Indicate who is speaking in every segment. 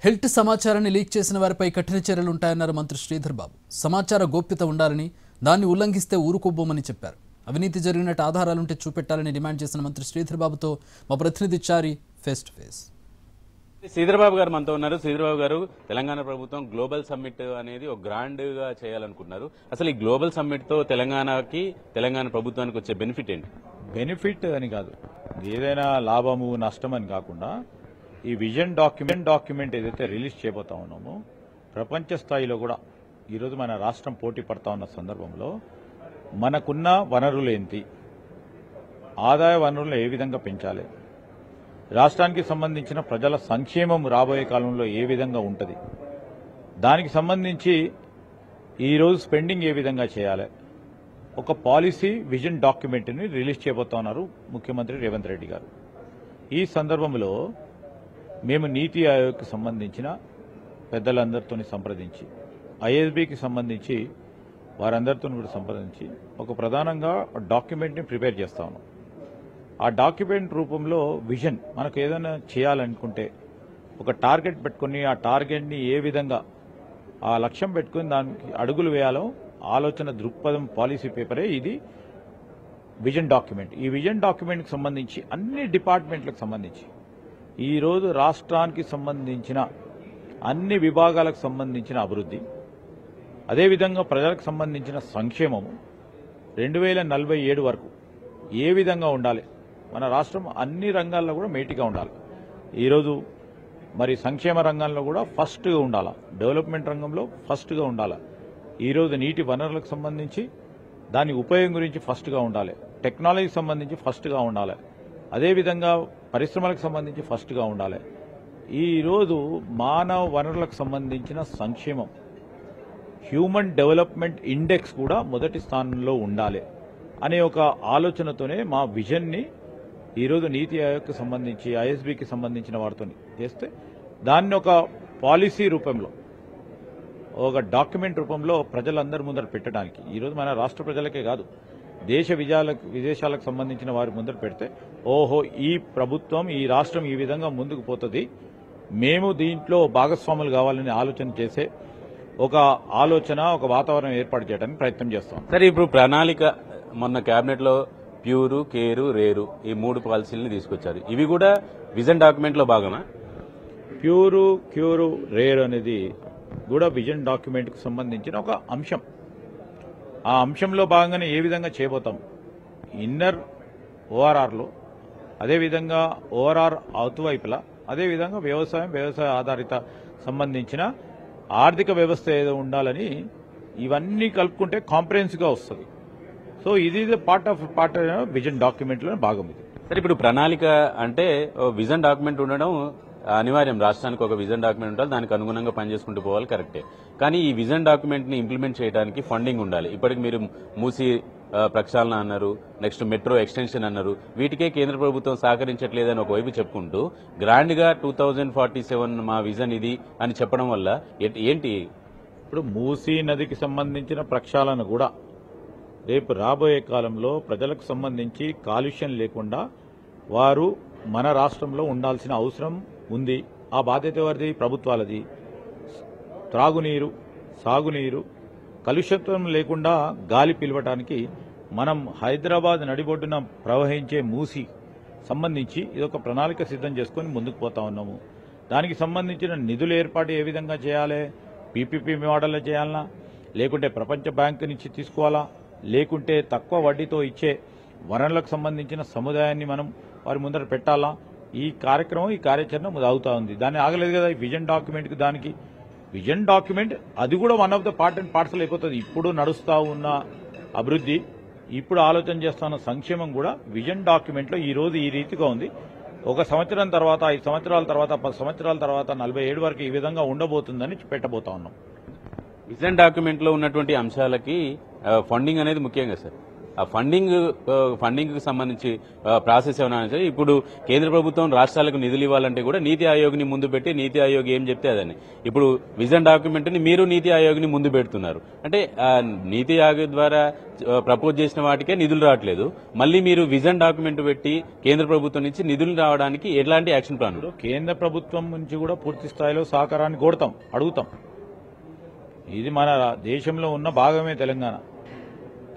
Speaker 1: Health సమాచారాన్ని leak చేసిన వారిపై కఠిన చర్యలు ఉంటాయన్నారు మంత్రి శ్రీధర్ బాబు. సమాచార గోప్యత ఉండాలని, దాన్ని ఉల్లంఘిస్తే ఊరుకోబోమని చెప్పారు. అవినీతి జరిగినట్టు ఆధారాలుంటే చూపెట్టాలని డిమాండ్ చేసిన మంత్రి శ్రీధర్ బాబుతో మా ప్రతినిధి చారి face to face.
Speaker 2: Sridhar Babu గారు మనతో ఉన్నారు. శ్రీధర్ బాబు గారు, తెలంగాణ ప్రభుత్వం గ్లోబల్ సమ్మిట్ అనేది ఒక గ్రాండ్ గా చేయాలనుకుంటున్నారు. అసలు ఈ గ్లోబల్ సమ్మిట్ తో తెలంగాణ ప్రభుత్వానికి వచ్చే బెనిఫిట్ ఏంటి?
Speaker 3: బెనిఫిట్ అని కాదు, ఏదైనా లాభము నష్టం అని కాకుండా ఈ విజన్ డాక్యుమెంట్ ఏదైతే రిలీజ్ చేయబోతా ఉన్నామో ప్రపంచ స్థాయిలో కూడా ఈరోజు మన రాష్ట్రం పోటీ పడతా ఉన్న సందర్భంలో మనకున్న వనరులు ఏంటి, ఆదాయ వనరులు ఏ విధంగా పెంచాలి, రాష్ట్రానికి సంబంధించిన ప్రజల సంక్షేమం రాబోయే కాలంలో ఏ విధంగా ఉంటుంది, దానికి సంబంధించి ఈరోజు స్పెండింగ్ ఏ విధంగా చేయాలి, ఒక పాలసీ విజన్ డాక్యుమెంట్ని రిలీజ్ చేయబోతా ఉన్నారు ముఖ్యమంత్రి రేవంత్ రెడ్డి గారు. ఈ సందర్భంలో మేము నీతి ఆయోగ్కి సంబంధించిన పెద్దలందరితో సంప్రదించి, ఐఎస్బీకి సంబంధించి వారందరితో కూడా సంప్రదించి ఒక ప్రధానంగా డాక్యుమెంట్ని ప్రిపేర్ చేస్తా ఉన్నాం. ఆ డాక్యుమెంట్ రూపంలో విజన్, మనకు ఏదైనా చేయాలనుకుంటే ఒక టార్గెట్ పెట్టుకుని ఆ టార్గెట్ని ఏ విధంగా ఆ లక్ష్యం పెట్టుకుని దానికి అడుగులు వేయాలో ఆలోచన దృక్పథం పాలసీ పేపరే ఇది విజన్ డాక్యుమెంట్. ఈ విజన్ డాక్యుమెంట్కి సంబంధించి అన్ని డిపార్ట్మెంట్లకు సంబంధించి ఈరోజు రాష్ట్రానికి సంబంధించిన అన్ని విభాగాలకు సంబంధించిన అభివృద్ధి, అదేవిధంగా ప్రజలకు సంబంధించిన సంక్షేమము 2047 వరకు ఏ విధంగా ఉండాలి, మన రాష్ట్రం అన్ని రంగాల్లో కూడా మేటిగా ఉండాలి. ఈరోజు మరి సంక్షేమ రంగంలో కూడా ఫస్ట్గా ఉండాలా, డెవలప్మెంట్ రంగంలో ఫస్ట్గా ఉండాలా, ఈరోజు నీటి వనరులకు సంబంధించి దాని ఉపయోగం గురించి ఫస్ట్గా ఉండాలి, టెక్నాలజీకి సంబంధించి ఫస్ట్గా ఉండాలి, అదేవిధంగా పరిశ్రమలకు సంబంధించి ఫస్ట్గా ఉండాలి. ఈరోజు మానవ వనరులకు సంబంధించిన సంక్షేమం, హ్యూమన్ డెవలప్మెంట్ ఇండెక్స్ కూడా మొదటి స్థానంలో ఉండాలి అనే ఒక ఆలోచనతోనే మా విజన్ని ఈరోజు నీతి ఆయోగ్కి సంబంధించి ఐఎస్బీకి సంబంధించిన వారితో చేస్తే దాన్ని ఒక పాలసీ రూపంలో, ఒక డాక్యుమెంట్ రూపంలో ప్రజలందరి ముందర పెట్టడానికి, ఈరోజు మన రాష్ట్ర ప్రజలకే కాదు దేశ విదేశాలకు సంబంధించిన వారి ముందర పెడితే ఓహో ఈ ప్రభుత్వం ఈ రాష్ట్రం ఈ విధంగా ముందుకు పోతుంది, మేము దీంట్లో భాగస్వాములు కావాలని ఆలోచన చేసే ఒక వాతావరణం ఏర్పాటు చేయడానికి ప్రయత్నం చేస్తాం.
Speaker 2: సరే, ఇప్పుడు ప్రణాళిక మొన్న కేబినెట్ లో ప్యూరు, కేరు, రేరు ఈ 3 పాలసీలను తీసుకొచ్చారు. ఇవి కూడా విజన్ డాక్యుమెంట్ లో భాగమా?
Speaker 3: ప్యూరు, క్యూరు, రేరు అనేది కూడా విజన్ డాక్యుమెంట్ కు సంబంధించిన ఒక అంశం. ఆ అంశంలో భాగంగానే ఏ విధంగా చేయబోతాం, ఇన్నర్ ఓఆర్ఆర్లో, అదేవిధంగా ఓఆర్ఆర్ అవుతువైపులా, అదేవిధంగా వ్యవసాయ ఆధారిత సంబంధించిన ఆర్థిక వ్యవస్థ ఏదో ఉండాలని ఇవన్నీ కలుపుకుంటే కాంప్రహెన్సివ్గా వస్తుంది. సో ఇది పార్ట్ విజన్ డాక్యుమెంట్లో భాగం ఇది.
Speaker 2: సరే, ఇప్పుడు ప్రణాళిక అంటే విజన్ డాక్యుమెంట్ ఉండడం అనివార్యం, రాష్ట్రానికి ఒక విజన్ డాక్యుమెంట్ ఉండాలి, దానికి అనుగుణంగా పనిచేసుకుంటూ పోవాలి, కరెక్టే. కానీ ఈ విజన్ డాక్యుమెంట్ ని ఇంప్లిమెంట్ చేయడానికి ఫండింగ్ ఉండాలి. ఇప్పటికి మీరు మూసి ప్రక్షాళన అన్నారు, నెక్స్ట్ మెట్రో ఎక్స్టెన్షన్ అన్నారు, వీటికే కేంద్ర ప్రభుత్వం సహకరించట్లేదని ఒకవైపు చెప్పుకుంటూ గ్రాండ్ గా 2047 మా విజన్ ఇది అని చెప్పడం వల్ల ఏంటి?
Speaker 3: ఇప్పుడు మూసీ నదికి సంబంధించిన ప్రక్షాళన కూడా రేపు రాబోయే కాలంలో ప్రజలకు సంబంధించి కాలుష్యం లేకుండా వారు మన రాష్ట్రంలో ఉండాల్సిన అవసరం ఉంది. ఆ బాధ్యత ఎవరిది? ప్రభుత్వాలది. త్రాగునీరు, సాగునీరు కలుషితం లేకుండా గాలి పిలవటానికి మనం హైదరాబాద్ నడిబొడ్డున ప్రవహించే మూసి సంబంధించి ఇదొక ప్రణాళిక సిద్ధం చేసుకుని ముందుకు పోతా ఉన్నాము. దానికి సంబంధించిన నిధుల ఏర్పాటు ఏ విధంగా చేయాలి, పీపీపీ మోడల్లో చేయాలనా, లేకుంటే ప్రపంచ బ్యాంకు నుంచి తీసుకోవాలా, లేకుంటే తక్కువ వడ్డీతో ఇచ్చే వనరులకు సంబంధించిన సముదాయాన్ని మనం వారి ముందర పెట్టాలా, ఈ కార్యాచరణ సాగుతా ఉంది. దాన్ని ఆగలేదు కదా ఈ విజన్ డాక్యుమెంట్కి. దానికి విజన్ డాక్యుమెంట్ అది కూడా one of the part and parcel అయిపోతుంది. ఇప్పుడు నడుస్తా ఉన్న అభివృద్ధి, ఇప్పుడు ఆలోచన చేస్తున్న సంక్షేమం కూడా విజన్ డాక్యుమెంట్లో ఈ రోజు ఈ రీతిగా ఉంది. 1 సంవత్సరం తర్వాత, 5 సంవత్సరాల తర్వాత, 10 సంవత్సరాల తర్వాత, 47 వరకు ఈ విధంగా ఉండబోతుందని పెట్టబోతా ఉన్నాం.
Speaker 2: విజన్ డాక్యుమెంట్ లో ఉన్నటువంటి అంశాలకి ఫండింగ్ అనేది ముఖ్యంగా సార్. ఆ ఫండింగ్ కి సంబంధించి ప్రాసెస్ ఏమైనా ఇప్పుడు కేంద్ర ప్రభుత్వం రాష్ట్రాలకు నిధులు ఇవ్వాలంటే కూడా నీతి ఆయోగ్ ని ముందు పెట్టి నీతి ఆయోగ్ ఏం చెప్తే అదని ఇప్పుడు విజన్ డాక్యుమెంట్ ని మీరు నీతి ఆయోగ్ ని ముందు పెడుతున్నారు అంటే నీతి ఆయోగ్ ద్వారా ప్రపోజ్ చేసిన వాటికే నిధులు రావట్లేదు మళ్ళీ మీరు విజన్ డాక్యుమెంట్ పెట్టి కేంద్ర ప్రభుత్వం నుంచి నిధులు రావడానికి ఎలాంటి యాక్షన్ ప్లాన్
Speaker 3: కేంద్ర ప్రభుత్వం నుంచి కూడా పూర్తి స్థాయిలో సహకారాన్ని కోరుతాం అడుగుతాం ఇది మన దేశంలో ఉన్న భాగమే తెలంగాణ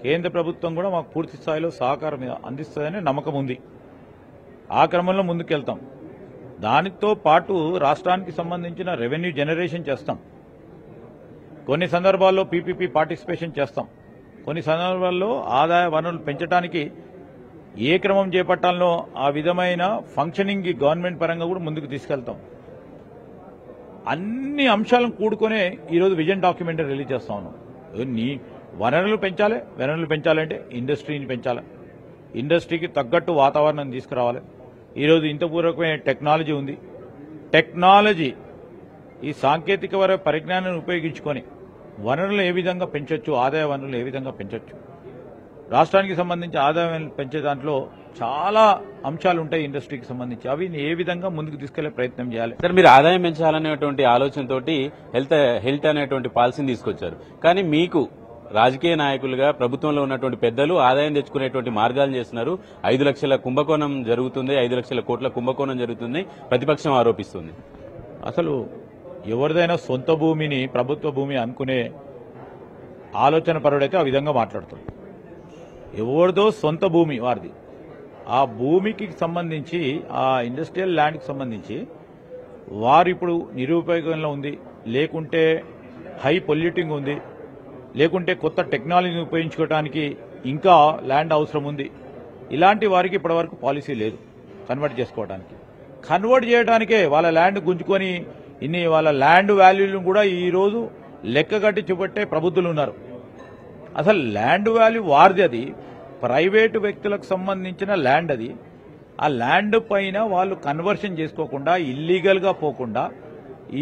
Speaker 3: కేంద్ర ప్రభుత్వం కూడా మాకు పూర్తి స్థాయిలో సహకారం అందిస్తుందని నమ్మకం ఉంది ఆ క్రమంలో ముందుకెళ్తాం దానితో పాటు రాష్ట్రానికి సంబంధించిన రెవెన్యూ జనరేషన్ చేస్తాం కొన్ని సందర్భాల్లో పీపీపీ పార్టిసిపేషన్ చేస్తాం కొన్ని సందర్భాల్లో ఆదాయ వనరులు పెంచడానికి ఏ క్రమం చేపట్టాలనో ఆ విధమైన ఫంక్షనింగ్ గవర్నమెంట్ పరంగా కూడా ముందుకు తీసుకెళ్తాం అన్ని అంశాలను కూడుకునే ఈరోజు విజన్ డాక్యుమెంట్ రిలీజ్ చేస్తా ఉన్నాం వనరులు పెంచాలంటే ఇండస్ట్రీని పెంచాలి ఇండస్ట్రీకి తగ్గట్టు వాతావరణం తీసుకురావాలి ఈరోజు ఇంత పూర్వకమైన టెక్నాలజీ ఉంది టెక్నాలజీ ఈ సాంకేతిక పరిజ్ఞానాన్ని ఉపయోగించుకొని వనరులు ఏ విధంగా పెంచొచ్చు ఆదాయ వనరులు ఏ విధంగా పెంచొచ్చు రాష్ట్రానికి సంబంధించి ఆదాయం పెంచే దాంట్లో చాలా అంశాలు ఉంటాయి ఇండస్ట్రీకి సంబంధించి అవి ఏ విధంగా ముందుకు తీసుకెళ్లే ప్రయత్నం చేయాలి
Speaker 2: సార్ మీరు ఆదాయం పెంచాలనేటువంటి ఆలోచనతోటి హెల్త్ అనేటువంటి పాలసీని తీసుకొచ్చారు కానీ మీకు రాజకీయ నాయకులుగా ప్రభుత్వంలో ఉన్నటువంటి పెద్దలు ఆదాయం తెచ్చుకునేటువంటి మార్గాలు చేస్తున్నారు 5 లక్షల కుంభకోణం జరుగుతుంది 5 లక్షల కోట్ల కుంభకోణం జరుగుతుంది ప్రతిపక్షం ఆరోపిస్తుంది
Speaker 3: అసలు ఎవరిదైనా సొంత భూమిని ప్రభుత్వ భూమి అనుకునే ఆలోచన పరుడైతే ఆ విధంగా మాట్లాడుతుంది ఎవరిదో సొంత భూమి వారిది ఆ భూమికి సంబంధించి ఆ ఇండస్ట్రియల్ ల్యాండ్కి సంబంధించి వారు ఇప్పుడు నిరుపయోగంలో ఉంది లేకుంటే హై పొల్యూటింగ్ ఉంది లేకుంటే కొత్త టెక్నాలజీని ఉపయోగించుకోవడానికి ఇంకా ల్యాండ్ అవసరం ఉంది ఇలాంటి వారికి ఇప్పటివరకు పాలసీ లేదు కన్వర్ట్ చేసుకోవడానికి కన్వర్ట్ చేయడానికే వాళ్ళ ల్యాండ్ గుంజుకొని వాళ్ళ ల్యాండ్ వాల్యూలను కూడా ఈరోజు లెక్క కట్టి చూపెట్టే ప్రబుద్ధులు ఉన్నారు అసలు ల్యాండ్ వాల్యూ వారిది అది ప్రైవేటు వ్యక్తులకు సంబంధించిన ల్యాండ్ అది ఆ ల్యాండ్ పైన వాళ్ళు కన్వర్షన్ చేసుకోకుండా ఇల్లీగల్గా పోకుండా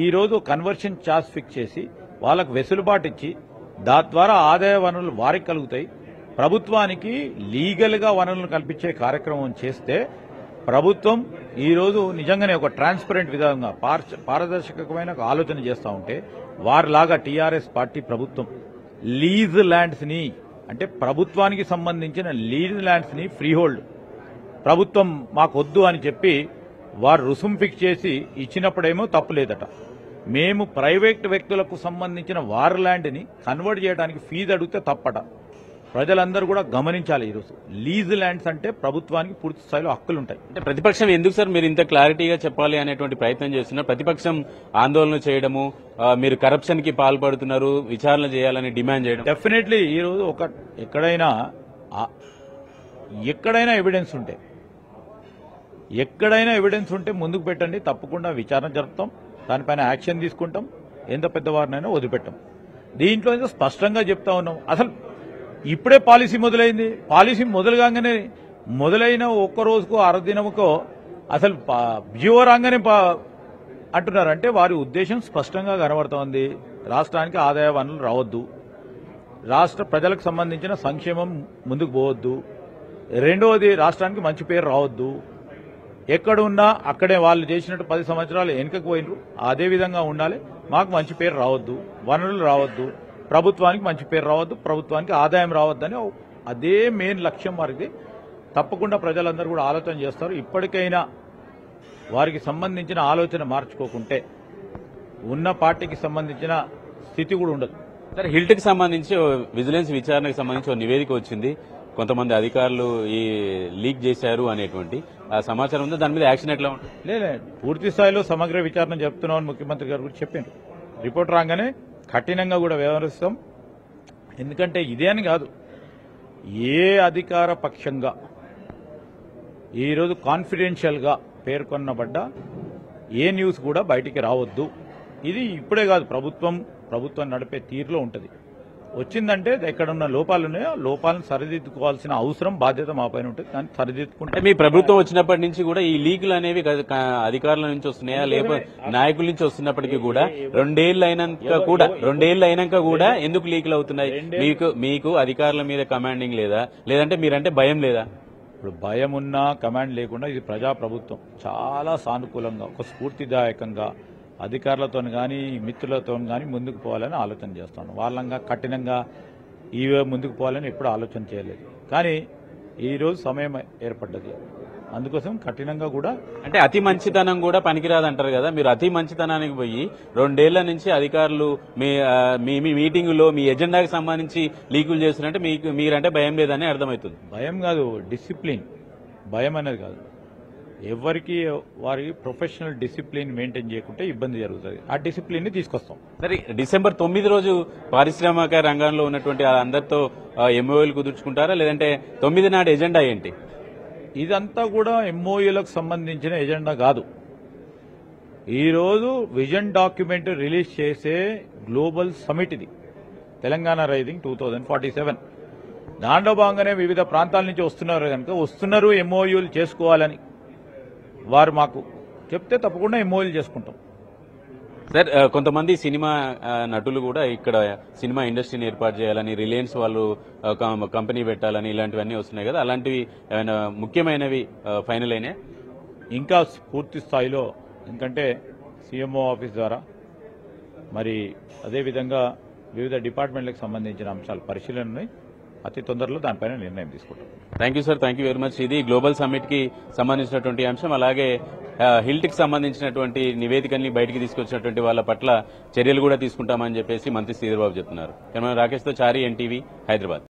Speaker 3: ఈరోజు కన్వర్షన్ ఛార్జ్ ఫిక్స్ చేసి వాళ్ళకు వెసులుబాటు ఇచ్చి ద్వారా ఆదాయ వనరులు వారికి కలుగుతాయి ప్రభుత్వానికి లీగల్గా వనరులను కల్పించే కార్యక్రమం చేస్తే ప్రభుత్వం ఈరోజు నిజంగానే ఒక ట్రాన్స్పరెంట్ విధంగా పారదర్శకమైన ఆలోచన చేస్తూ ఉంటే వారిలాగా టీఆర్ఎస్ పార్టీ ప్రభుత్వం లీజ్ ల్యాండ్స్ ని అంటే ప్రభుత్వానికి సంబంధించిన లీజ్ ల్యాండ్స్ ని ఫ్రీ హోల్డ్ ప్రభుత్వం మాకొద్దు అని చెప్పి వారు రుసుము ఫిక్స్ చేసి ఇచ్చినప్పుడేమో తప్పు లేదట మేము ప్రైవేట్ వ్యక్తులకు సంబంధించిన వార్ ల్యాండ్ ని కన్వర్ట్ చేయడానికి ఫీజు అడిగితే తప్పట ప్రజలందరూ కూడా గమనించాలి ఈరోజు లీజ్ ల్యాండ్స్ అంటే ప్రభుత్వానికి పూర్తి స్థాయిలో హక్కులుంటాయి
Speaker 2: అంటే ప్రతిపక్షం ఎందుకు సార్ మీరు ఇంత క్లారిటీగా చెప్పాలి అనేటువంటి ప్రయత్నం చేస్తున్నారు ప్రతిపక్షం ఆందోళన చేయడము మీరు కరప్షన్ కి పాల్పడుతున్నారు విచారణ చేయాలని డిమాండ్ చేయడం
Speaker 3: డెఫినెట్లీ ఈరోజు ఎక్కడైనా ఎవిడెన్స్ ఉంటే ముందుకు పెట్టండి తప్పకుండా విచారణ జరుపుతాం దానిపైన యాక్షన్ తీసుకుంటాం ఎంత పెద్దవారినైనా వదిలిపెట్టాం దీంట్లో స్పష్టంగా చెప్తా ఉన్నాం అసలు ఇప్పుడే పాలసీ మొదలైంది పాలసీ మొదలుగానే మొదలైన ఒక్క రోజుకో అరదినముకో అసలు జీవో రాగానే అంటున్నారంటే వారి ఉద్దేశం స్పష్టంగా కనబడుతోంది రాష్ట్రానికి ఆదాయ వనరులు రావద్దు రాష్ట్ర ప్రజలకు సంబంధించిన సంక్షేమం ముందుకు పోవద్దు రెండవది రాష్ట్రానికి మంచి పేరు రావద్దు ఎక్కడున్నా అక్కడే వాళ్ళు చేసినట్టు 10 సంవత్సరాలు వెనుకకు పోయినరు అదే విధంగా ఉండాలి మాకు మంచి పేరు రావద్దు వనరులు రావద్దు ప్రభుత్వానికి మంచి పేరు రావద్దు ప్రభుత్వానికి ఆదాయం రావద్దని అదే మెయిన్ లక్ష్యం వారికి తప్పకుండా ప్రజలందరూ కూడా ఆలోచన చేస్తారు ఇప్పటికైనా వారికి సంబంధించిన ఆలోచన మార్చుకోకుంటే ఉన్న పార్టీకి సంబంధించిన స్థితి కూడా ఉండదు
Speaker 2: సార్ హిల్ట్కి సంబంధించి విజిలెన్స్ విచారణకు సంబంధించి ఒక నివేదిక వచ్చింది కొంతమంది అధికారులు ఈ లీక్ చేశారు అనేటువంటి సమాచారం ఉంది దాని మీద యాక్షన్ ఎట్లా ఉంటుంది
Speaker 3: లేదు పూర్తి స్థాయిలో సమగ్ర విచారణ చెప్తున్నామని ముఖ్యమంత్రి గారు కూడా చెప్పారు రిపోర్ట్ రాగానే కఠినంగా కూడా వ్యవహరిస్తాం ఎందుకంటే ఇదే అని కాదు ఏ అధికార పక్షంగా ఈరోజు కాన్ఫిడెన్షియల్గా పేర్కొనబడ్డ ఏ న్యూస్ కూడా బయటికి రావద్దు ఇది ఇప్పుడే కాదు ప్రభుత్వం నడిపే తీరులో ఉంటుంది వచ్చిందంటే ఎక్కడ ఉన్న లోపాలు ఉన్నాయో ఆ లోపాలను సరిదిద్దుకోవాల్సిన అవసరం బాధ్యత మా పైన ఉంటుంది. కానీ సరిదిద్దుకుంటే
Speaker 2: అంటే మీ ప్రభుత్వం వచ్చినప్పటి నుంచి కూడా ఈ లీకులు అనేవి అధికారుల నుంచి వస్తున్నాయా లేకపోతే నాయకుల నుంచి వస్తున్నప్పటికీ కూడా రెండేళ్లు అయినాక కూడా ఎందుకు లీకులు అవుతున్నాయి? మీకు అధికారుల మీద కమాండింగ్ లేదా, లేదంటే మీరంటే భయం లేదా?
Speaker 3: ఇప్పుడు భయం ఉన్నా కమాండ్ లేకుండా ఇది ప్రజాప్రభుత్వం చాలా సానుకూలంగా ఒక స్ఫూర్తిదాయకంగా అధికారులతో కానీ మిత్రులతో కానీ ముందుకు పోవాలని ఆలోచన చేస్తాను. వాళ్ళంగా కఠినంగా ఇవే ముందుకు పోవాలని ఎప్పుడు ఆలోచన చేయలేదు. కానీ ఈరోజు సమయం ఏర్పడ్డది, అందుకోసం కఠినంగా కూడా
Speaker 2: అంటే అతి మంచితనం కూడా పనికిరాదంటారు కదా. మీరు అతి మంచితనానికి పోయి రెండేళ్ల నుంచి అధికారులు మీ మీటింగులో మీ ఎజెండాకి సంబంధించి లీకులు చేస్తున్నారంటే మీరంటే భయం లేదని అర్థమవుతుంది.
Speaker 3: భయం కాదు, డిసిప్లిన్. భయం అనేది కాదు. ఎవరికి వారి ప్రొఫెషనల్ డిసిప్లిన్ మెయింటైన్ చేయకుంటే ఇబ్బంది జరుగుతుంది. ఆ డిసిప్లిన్ ని తీసుకొస్తాం.
Speaker 2: సరే, డిసెంబర్ 9 రోజు పారిశ్రామిక రంగంలో ఉన్నటువంటి అందరితో ఎంఓయూలు కుదుర్చుకుంటారా, లేదంటే 9 నాడు ఎజెండా ఏంటి?
Speaker 3: ఇదంతా కూడా ఎంఓయూలకు సంబంధించిన ఎజెండా కాదు. ఈరోజు విజన్ డాక్యుమెంట్ రిలీజ్ చేసే గ్లోబల్ సమిట్ ఇది, తెలంగాణ రైజింగ్ 2047. దాంట్లో భాగంగానే వివిధ ప్రాంతాల నుంచి వస్తున్నారు ఎంఓయూలు చేసుకోవాలని వారు మాకు చెప్తే తప్పకుండా ఎంఓయూలు చేసుకుంటాం.
Speaker 2: సార్, కొంతమంది సినిమా నటులు కూడా ఇక్కడ సినిమా ఇండస్ట్రీని ఏర్పాటు చేయాలని, రిలయన్స్ వాళ్ళు కంపెనీ పెట్టాలని ఇలాంటివన్నీ వస్తున్నాయి కదా, అలాంటివి ఏమైనా ముఖ్యమైనవి ఫైనల్ అయినాయి?
Speaker 3: ఇంకా పూర్తి స్థాయిలో, ఎందుకంటే సీఎంఓ ఆఫీస్ ద్వారా మరి అదేవిధంగా వివిధ డిపార్ట్మెంట్లకు సంబంధించిన అంశాలు పరిశీలన ఉన్నాయి. అతి తొందరలో దానిపైన నిర్ణయం తీసుకుంటాం.
Speaker 2: Thank you sir, thank you very much. ఇది గ్లోబల్ సమ్మిట్ కి సంబంధించినటువంటి అంశం. అలాగే హిల్ట్ కి సంబంధించినటువంటి నివేదికల్ని బయటికి తీసుకొచ్చినటువంటి వాళ్ళ పట్ల చర్యలు కూడా తీసుకుంటామని చెప్పేసి మంత్రి శ్రీధర్ బాబు చెప్తున్నారు. రాకేష్ తో చారి, ఎన్టీవీ, హైదరాబాద్.